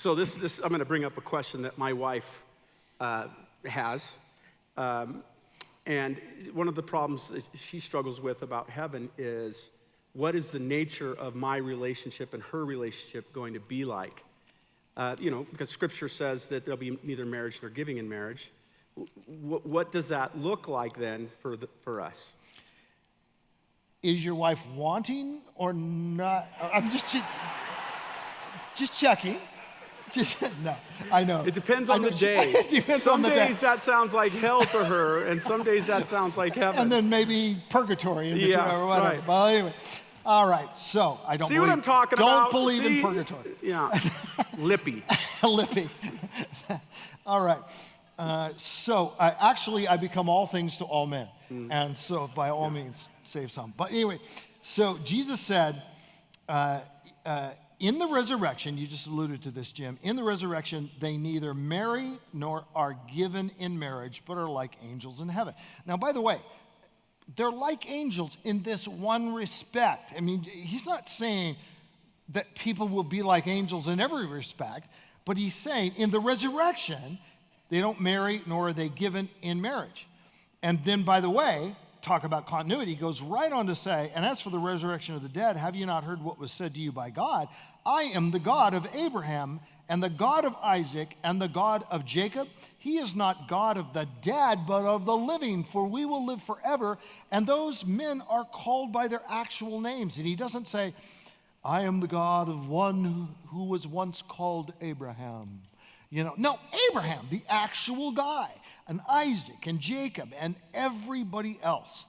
So this I'm going to bring up a question that my wife has. And one of the problems that she struggles with about heaven is, what is the nature of my relationship and her relationship going to be like? Because Scripture says that there'll be neither marriage nor giving in marriage. What does that look like then for us? Is your wife wanting or not? I'm just checking. No, I know. It depends on the day. It depends some on the days day. that sounds like hell to her, and some days that sounds like heaven. And then maybe purgatory in between or whatever. Right. Well, anyway. All right, so I don't See believe, what I'm talking don't about? believe in purgatory. Yeah, lippy. Lippy. All right. So I become all things to all men. And so by all means, save some. But anyway, so Jesus said, in the resurrection, you just alluded to this, Jim, in the resurrection, they neither marry nor are given in marriage, but are like angels in heaven. Now, by the way, they're like angels in this one respect. I mean, he's not saying that people will be like angels in every respect, but he's saying in the resurrection, they don't marry nor are they given in marriage. And then, by the way, talk about continuity, he goes right on to say, and as for the resurrection of the dead, have you not heard what was said to you by God? I am the God of Abraham and the God of Isaac and the God of Jacob. He is not God of the dead, but of the living, for we will live forever. And those men are called by their actual names. And he doesn't say, I am the God of one who was once called Abraham. No, Abraham, the actual guy, and Isaac and Jacob and everybody else.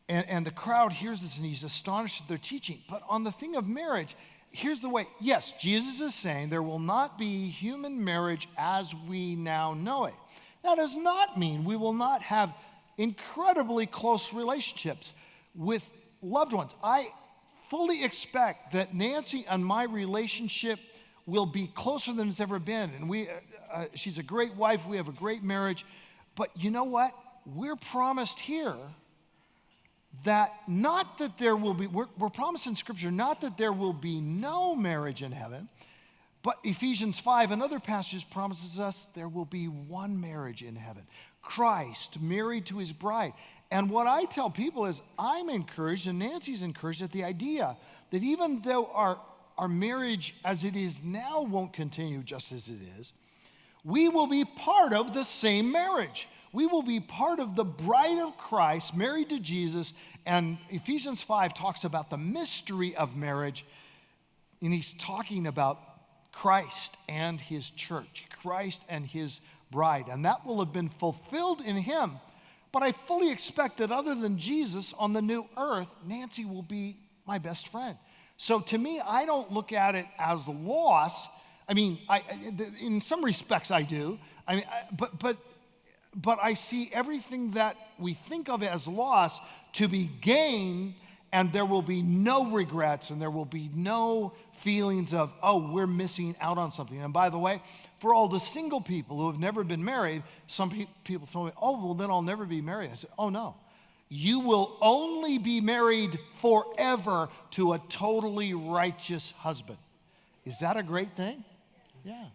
And the crowd hears this and he's astonished at their teaching. But on the thing of marriage, here's the way. Yes, Jesus is saying there will not be human marriage as we now know it. That does not mean we will not have incredibly close relationships with loved ones. I fully expect that Nancy and my relationship will be closer than it's ever been. And she's a great wife. We have a great marriage. But you know what? We're promised here that not that there will be, we're promised in Scripture not that there will be no marriage in heaven, but Ephesians 5 and other passages promises us there will be one marriage in heaven. Christ married to his bride. And what I tell people is I'm encouraged and Nancy's encouraged at the idea that even though our marriage as it is now won't continue just as it is, we will be part of the same marriage. We will be part of the bride of Christ, married to Jesus. And Ephesians 5 talks about the mystery of marriage. And he's talking about Christ and his church, Christ and his bride. And that will have been fulfilled in him. But I fully expect that other than Jesus on the new earth, Nancy will be my best friend. So to me, I don't look at it as loss. I mean, in some respects I do. But I see everything that we think of as loss to be gain, and there will be no regrets, and there will be no feelings of, oh, we're missing out on something. And by the way, for all the single people who have never been married, some people told me, oh, well, then I'll never be married. I said, oh, no. You will only be married forever to a totally righteous husband. Is that a great thing? Yeah.